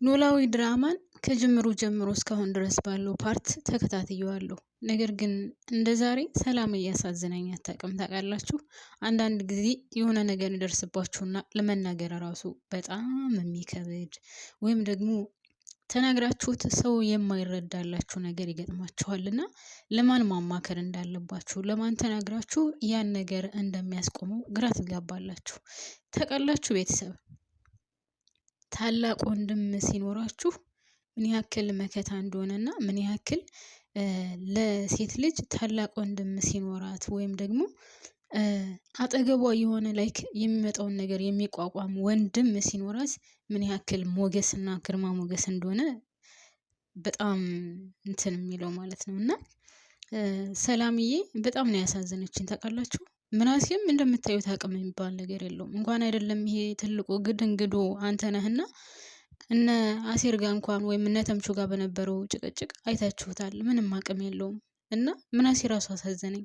ኖላዊ ድራማን ከጅምሩ ጀምሮ እስካሁን ድረስ ባለው ፓርት ተከታትየዋለሁ። ነገር ግን እንደ ዛሬ ሰላም እያሳዝነኝ አታውቅም። ታውቃላችሁ፣ አንዳንድ ጊዜ የሆነ ነገር ይደርስባችሁና ለመናገር ራሱ በጣም የሚከብድ ወይም ደግሞ ተናግራችሁት ሰው የማይረዳላችሁ ነገር ይገጥማችኋልና ለማን ማማከር እንዳለባችሁ፣ ለማን ተናግራችሁ ያን ነገር እንደሚያስቆመው ግራ ትጋባላችሁ። ታውቃላችሁ ቤተሰብ ታላቅ ወንድም ሲኖራችሁ ምን ያክል መከታ እንደሆነና ምን ያክል ለሴት ልጅ ታላቅ ወንድም ሲኖራት ወይም ደግሞ አጠገቧ የሆነ ላይክ የሚመጣውን ነገር የሚቋቋም ወንድም ሲኖራት ምን ያክል ሞገስና ግርማ ሞገስ እንደሆነ በጣም እንትን የሚለው ማለት ነው። እና ሰላምዬ በጣም ነው ያሳዘነችን ታውቃላችሁ። ምናሴም እንደምታዩት አቅም የሚባል ነገር የለውም። እንኳን አይደለም ይሄ ትልቁ ግድንግዶ አንተ ነህና እነ አሴር ጋር እንኳን ወይም እነ ተምቹ ጋር በነበረው ጭቅጭቅ አይታችሁታል። ምንም አቅም የለውም። እና ምናሴ ራሱ አሳዘነኝ።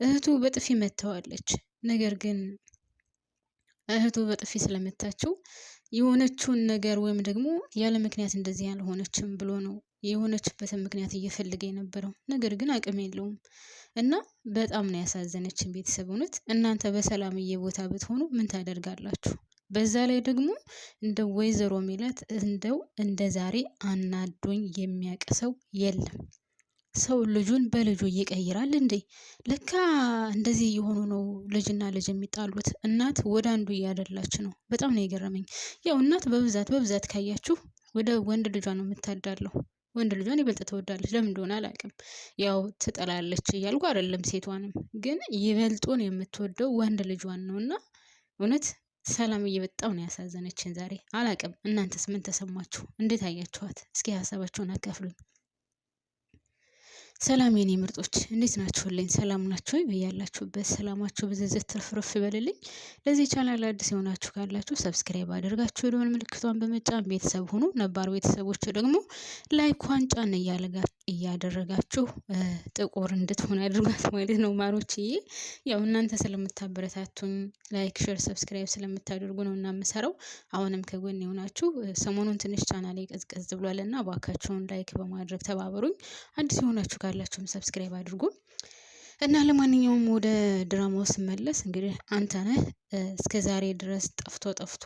እህቱ በጥፊ መተዋለች። ነገር ግን እህቱ በጥፊ ስለመታችው የሆነችውን ነገር ወይም ደግሞ ያለ ምክንያት እንደዚህ ያልሆነችም ብሎ ነው የሆነችበትን ምክንያት እየፈለገ የነበረው። ነገር ግን አቅም የለውም። እና በጣም ነው ያሳዘነችን ቤተሰብ። እውነት እናንተ በሰላምዬ ቦታ ብትሆኑ ምን ታደርጋላችሁ? በዛ ላይ ደግሞ እንደ ወይዘሮ ሜላት እንደው እንደ ዛሬ አናዶኝ የሚያቀሰው የለም። ሰው ልጁን በልጁ ይቀይራል እንዴ? ለካ እንደዚህ የሆኑ ነው ልጅና ልጅ የሚጣሉት። እናት ወደ አንዱ እያደላች ነው። በጣም ነው የገረመኝ። ያው እናት በብዛት ካያችሁ ወደ ወንድ ልጇ ነው የምታዳለው። ወንድ ልጇን ይበልጥ ትወዳለች። ለምን እንደሆነ አላውቅም። ያው ትጠላለች እያልኩ አይደለም፣ ሴቷንም ግን ይበልጡን የምትወደው ወንድ ልጇን ነው። እና እውነት ሰላምዬ በጣም ነው ያሳዘነችን ዛሬ። አላውቅም እናንተስ ምን ተሰማችሁ? እንዴት አያችኋት? እስኪ ሀሳባችሁን አካፍሉኝ። ሰላም የኔ ምርጦች እንዴት ናችሁልኝ? ሰላም ናችሁ ወይ? በያላችሁበት ሰላማችሁ ብዝዝት ትርፍርፍ ይበልልኝ። ለዚህ ቻናል አዲስ የሆናችሁ ካላችሁ ሰብስክራይብ አድርጋችሁ የደወል ምልክቷን በመጫን ቤተሰብ ሁኑ። ነባር ቤተሰቦች ደግሞ ላይኳን ጫን እያደረጋችሁ ጥቁር እንድትሆን አድርጓት ማለት ነው ማሮችዬ። ያው እናንተ ስለምታበረታቱኝ ላይክ፣ ሼር፣ ሰብስክራይብ ስለምታደርጉ ነው እና የምሰራው። አሁንም ከጎን የሆናችሁ ሰሞኑን ትንሽ ቻናሌ ቀዝቀዝ ብሏልና እባካችሁን ላይክ በማድረግ ተባበሩኝ። አዲስ የሆናችሁ ካላችሁም ሰብስክራይብ አድርጉ እና ለማንኛውም ወደ ድራማው ስመለስ እንግዲህ አንተነህ እስከ ዛሬ ድረስ ጠፍቶ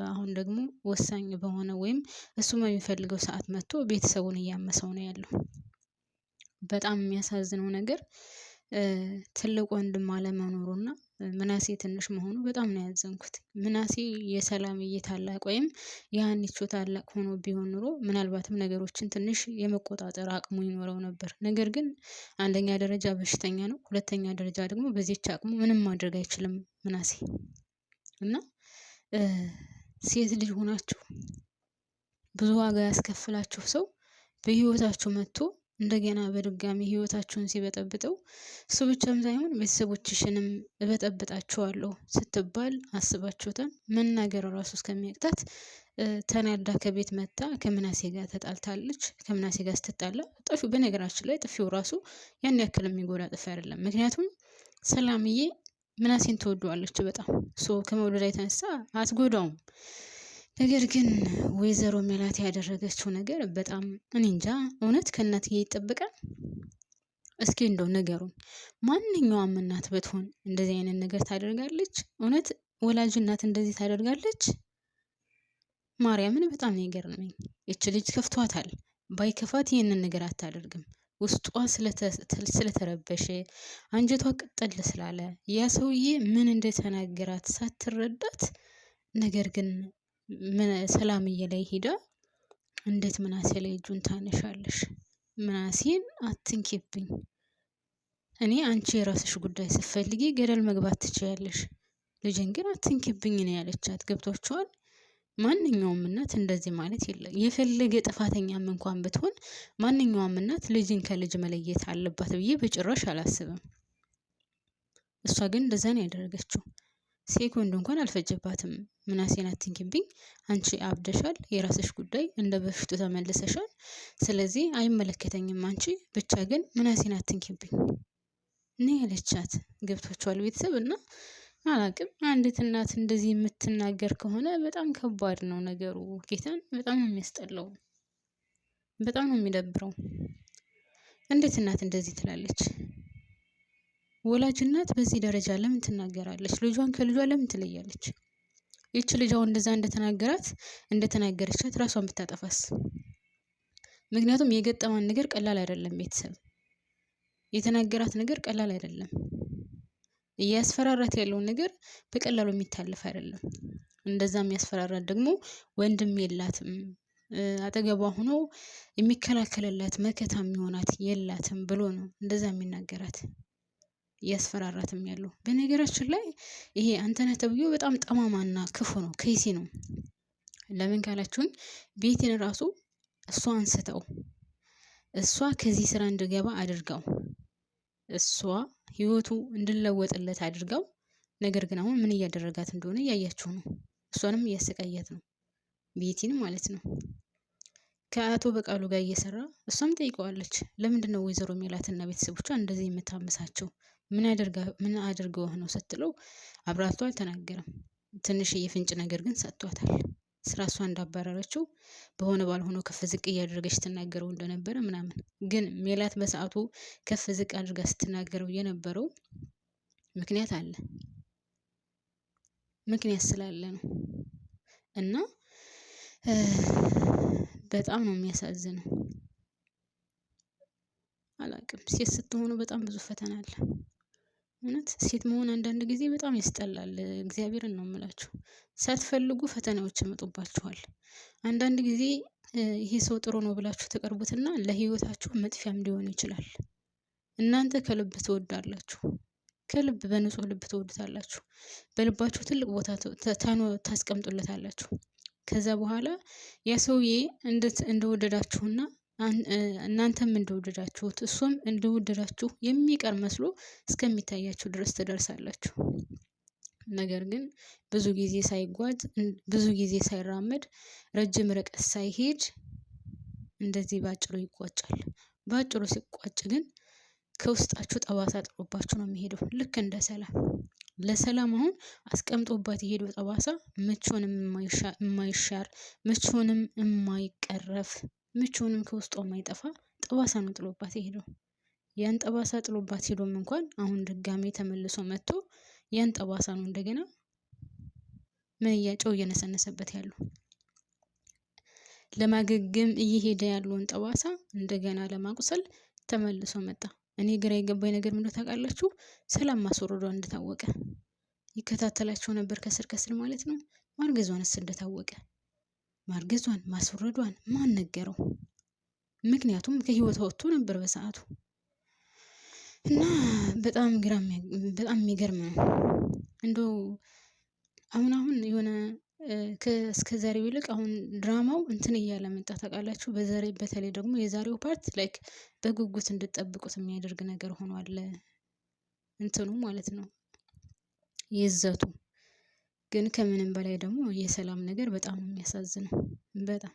አሁን ደግሞ ወሳኝ በሆነ ወይም እሱ በሚፈልገው ሰዓት መጥቶ ቤተሰቡን እያመሰው ነው ያለው። በጣም የሚያሳዝነው ነገር ትልቅ ወንድም አለመኖሩና ምናሴ ትንሽ መሆኑ በጣም ነው ያዘንኩት። ምናሴ የሰላምዬ ታላቅ ወይም የሀኒቾ ታላቅ ሆኖ ቢሆን ኑሮ ምናልባትም ነገሮችን ትንሽ የመቆጣጠር አቅሙ ይኖረው ነበር። ነገር ግን አንደኛ ደረጃ በሽተኛ ነው፣ ሁለተኛ ደረጃ ደግሞ በዚህች አቅሙ ምንም ማድረግ አይችልም ምናሴ። እና ሴት ልጅ ሆናችሁ ብዙ ዋጋ ያስከፍላችሁ ሰው በህይወታችሁ መጥቶ እንደገና በድጋሚ ህይወታችሁን ሲበጠብጠው እሱ ብቻም ሳይሆን ቤተሰቦችሽንም እበጠብጣችኋለሁ ስትባል አስባችሁታል? መናገር ራሱ እስከሚያቅታት ተናዳ ከቤት መጣ ከምናሴ ጋር ተጣልታለች። ከምናሴ ጋር ስትጣላ ጥፊው፣ በነገራችን ላይ ጥፊው ራሱ ያን ያክል የሚጎዳ ጥፊ አይደለም። ምክንያቱም ሰላምዬ ምናሴን ትወደዋለች በጣም ከመውደዳ የተነሳ አትጎዳውም። ነገር ግን ወይዘሮ ሜላት ያደረገችው ነገር በጣም እኔ እንጃ። እውነት ከእናትዬ ይጠብቃል? እስኪ እንደው ነገሩን። ማንኛውም እናት ብትሆን እንደዚህ አይነት ነገር ታደርጋለች? እውነት ወላጅ እናት እንደዚህ ታደርጋለች? ማርያምን በጣም ነው የገረመኝ። ይች ልጅ ከፍቷታል። ባይከፋት ይህንን ነገር አታደርግም። ውስጧ ስለተረበሸ አንጀቷ ቅጠል ስላለ ያ ሰውዬ ምን እንደተናገራት ሳትረዳት፣ ነገር ግን ሰላምዬ ላይ ሄዳ እንዴት ምናሴ ላይ እጁን ታነሻለሽ? ምናሴን አትንኪብኝ። እኔ አንቺ የራስሽ ጉዳይ ስትፈልጊ ገደል መግባት ትችያለሽ፣ ልጅን ግን አትንኪብኝ ነው ያለቻት። ገብቷችኋል? ማንኛውም እናት እንደዚህ ማለት የለም። የፈለገ ጥፋተኛም እንኳን ብትሆን ማንኛውም እናት ልጅን ከልጅ መለየት አለባት ብዬ በጭራሽ አላስብም። እሷ ግን እንደዛ ነው ያደረገችው። ሴኮንድ እንኳን አልፈጀባትም። ምናሴን አትንኪብኝ፣ አንቺ አብደሻል፣ የራስሽ ጉዳይ፣ እንደ በፊቱ ተመልሰሻል፣ ስለዚህ አይመለከተኝም፣ አንቺ ብቻ ግን ምናሴን አትንኪብኝ እኔ ያለቻት። ገብቷችኋል ቤተሰብ? እና አላቅም። አንዲት እናት እንደዚህ የምትናገር ከሆነ በጣም ከባድ ነው ነገሩ። ጌታን በጣም ነው የሚያስጠላው። በጣም ነው የሚደብረው። እንዴት እናት እንደዚህ ትላለች? ወላጅ እናት በዚህ ደረጃ ለምን ትናገራለች? ልጇን ከልጇ ለምን ትለያለች? ይቺ ልጅ አሁን እንደዛ እንደተናገረቻት ራሷን ብታጠፋስ? ምክንያቱም የገጠማን ነገር ቀላል አይደለም። ቤተሰብ የተናገራት ነገር ቀላል አይደለም። እያስፈራራት ያለውን ነገር በቀላሉ የሚታለፍ አይደለም። እንደዛ የሚያስፈራራት ደግሞ ወንድም የላትም፣ አጠገቧ ሆኖ የሚከላከልላት መከታ የሚሆናት የላትም ብሎ ነው እንደዛ የሚናገራት፣ እያስፈራራትም ያለው። በነገራችን ላይ ይሄ አንተነህ ተብዬው በጣም ጠማማና ክፉ ነው፣ ከይሲ ነው። ለምን ካላችሁኝ ቤቴን ራሱ እሷ አንስተው እሷ ከዚህ ስራ እንድገባ አድርገው እሷ ህይወቱ እንድለወጥለት አድርገው፣ ነገር ግን አሁን ምን እያደረጋት እንደሆነ እያያችሁ ነው። እሷንም እያሰቃያት ነው፣ ቤቲን ማለት ነው። ከአቶ በቃሉ ጋር እየሰራ እሷም ጠይቀዋለች። ለምንድን ነው ወይዘሮ ሜላትና ቤተሰቦቿ እንደዚህ የምታመሳቸው? ምን አድርገው ነው ስትለው አብራርቶ አልተናገረም። ትንሽዬ ፍንጭ ነገር ግን ሰጥቷታል። ስራ እሷ እንዳባረረችው በሆነ ባልሆነው ከፍ ዝቅ እያደረገች ስትናገረው እንደነበረ ምናምን። ግን ሜላት በሰዓቱ ከፍ ዝቅ አድርጋ ስትናገረው የነበረው ምክንያት አለ፣ ምክንያት ስላለ ነው። እና በጣም ነው የሚያሳዝነው። አላቅም። ሴት ስትሆኑ በጣም ብዙ ፈተና አለ። እውነት ሴት መሆን አንዳንድ ጊዜ በጣም ያስጠላል። እግዚአብሔርን ነው የምላችሁ። ሳትፈልጉ ፈተናዎች ይመጡባችኋል። አንዳንድ ጊዜ ይሄ ሰው ጥሩ ነው ብላችሁ ተቀርቡትና ለህይወታችሁ መጥፊያም ሊሆን ይችላል። እናንተ ከልብ ትወዳላችሁ፣ ከልብ በንጹህ ልብ ትወዱታላችሁ። በልባችሁ ትልቅ ቦታ ታስቀምጡለታላችሁ። ከዛ በኋላ ያ ሰውዬ እንደወደዳችሁና እናንተም እንደወደዳችሁት እሱም እንደወደዳችሁ የሚቀር መስሎ እስከሚታያችሁ ድረስ ትደርሳላችሁ። ነገር ግን ብዙ ጊዜ ሳይጓዝ፣ ብዙ ጊዜ ሳይራመድ፣ ረጅም ርቀት ሳይሄድ እንደዚህ ባጭሩ ይቋጫል። ባጭሩ ሲቋጭ ግን ከውስጣችሁ ጠባሳ ጥሎባችሁ ነው የሚሄደው። ልክ እንደ ሰላም ለሰላም አሁን አስቀምጦባት የሄደው ጠባሳ መቼውንም የማይሻር መቼውንም የማይቀረፍ መቼውንም ከውስጧ የማይጠፋ ጠባሳ ነው ጥሎባት የሄደው። ያን ጠባሳ ጥሎባት ሄዶም እንኳን አሁን ድጋሜ ተመልሶ መጥቶ ያን ጠባሳ ነው እንደገና ምን እያጨው እየነሰነሰበት ያለው። ለማገገም እየሄደ ያለውን ጠባሳ እንደገና ለማቁሰል ተመልሶ መጣ። እኔ ግራ የገባኝ ነገር ምንድነው ታውቃላችሁ? ሰላም ማስወረዷ እንደታወቀ ይከታተላቸው ነበር ከስር ከስር ማለት ነው። ማርገዟንስ እንደታወቀ ማርገዟን ማስወረዷን ማን ነገረው? ምክንያቱም ከህይወቷ ወጥቶ ነበር በሰዓቱ። እና በጣም የሚገርም ነው። እንደው አሁን የሆነ እስከ ዛሬው ይልቅ አሁን ድራማው እንትን እያለ መጣ ታውቃላችሁ። በተለይ ደግሞ የዛሬው ፓርት ላይክ በጉጉት እንድትጠብቁት የሚያደርግ ነገር ሆኗል። እንትኑ ማለት ነው ይዘቱ። ግን ከምንም በላይ ደግሞ የሰላም ነገር በጣም ነው የሚያሳዝነው። በጣም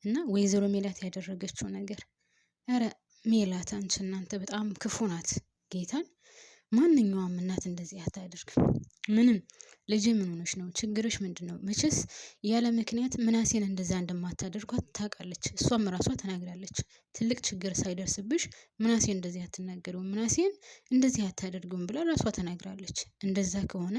እና ወይዘሮ ሜላት ያደረገችው ነገር፣ ኧረ ሜላት አንቺ እናንተ በጣም ክፉ ናት። ጌታን ማንኛውም እናት እንደዚህ አታደርግም። ምንም ልጅ ምን ሆነሽ ነው? ችግርሽ ምንድነው? መቼስ ያለ ምክንያት ምናሴን እንደዛ እንደማታደርጓት ታውቃለች። እሷም ራሷ ተናግራለች። ትልቅ ችግር ሳይደርስብሽ ምናሴን እንደዚህ አትናገረውም፣ ምናሴን እንደዚህ አታደርገውም ብላ ራሷ ተናግራለች። እንደዛ ከሆነ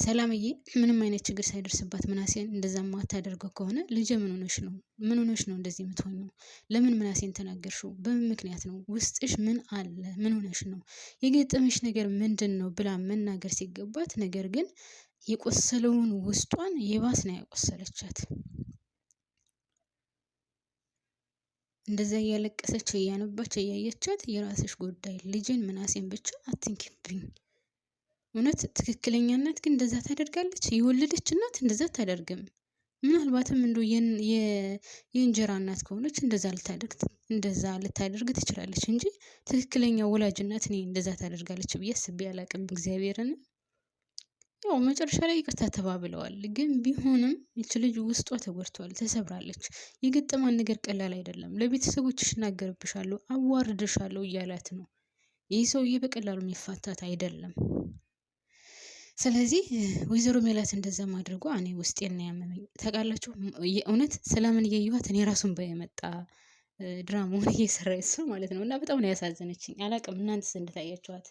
ሰላምዬ ምንም አይነት ችግር ሳይደርስባት ምናሴን እንደዛ ማታደርገው ከሆነ ልጅ ምን ሆነሽ ነው? ምን ሆነሽ ነው እንደዚህ የምትሆኚው? ለምን ምናሴን ተናገርሽው? በምን ምክንያት ነው? ውስጥሽ ምን አለ? ምን ሆነሽ ነው? የገጠመሽ ነገር ምንድን ነው ብላ መናገር ሲገባት፣ ነገር ግን የቆሰለውን ውስጧን የባስ ነው ያቆሰለቻት። እንደዛ እያለቀሰች እያነባች እያየቻት የራስሽ ጉዳይ፣ ልጅን ምናሴን ብቻ አትንኪብኝ። እውነት ትክክለኛ እናት ግን እንደዛ ታደርጋለች? የወለደች እናት እንደዛ አታደርግም። ምናልባትም እንደው የእንጀራ እናት ከሆነች እንደዛ ልታደርግ ትችላለች እንጂ ትክክለኛ ወላጅ እናት እኔ እንደዛ ታደርጋለች ብዬ አስቤ አላቅም። እግዚአብሔርን ያው መጨረሻ ላይ ይቅርታ ተባብለዋል። ግን ቢሆንም ይች ልጅ ውስጧ ተጎድቷል፣ ተሰብራለች። የገጠማን ነገር ቀላል አይደለም። ለቤተሰቦችሽ እናገርብሻለሁ፣ አዋርድሻለሁ እያላት ነው። ይህ ሰውዬ በቀላሉ የሚፋታት አይደለም። ስለዚህ ወይዘሮ ሜላት እንደዛም አድርጎ እኔ ውስጤን ነው ያመመኝ ታውቃላችሁ። የእውነት ሰላምን እያየኋት እኔ ራሱን በየመጣ ድራማውን እየሰራ እሷ ማለት ነው። እና በጣም ነው ያሳዘነችኝ። አላቅም እናንተስ እንደታያችኋት?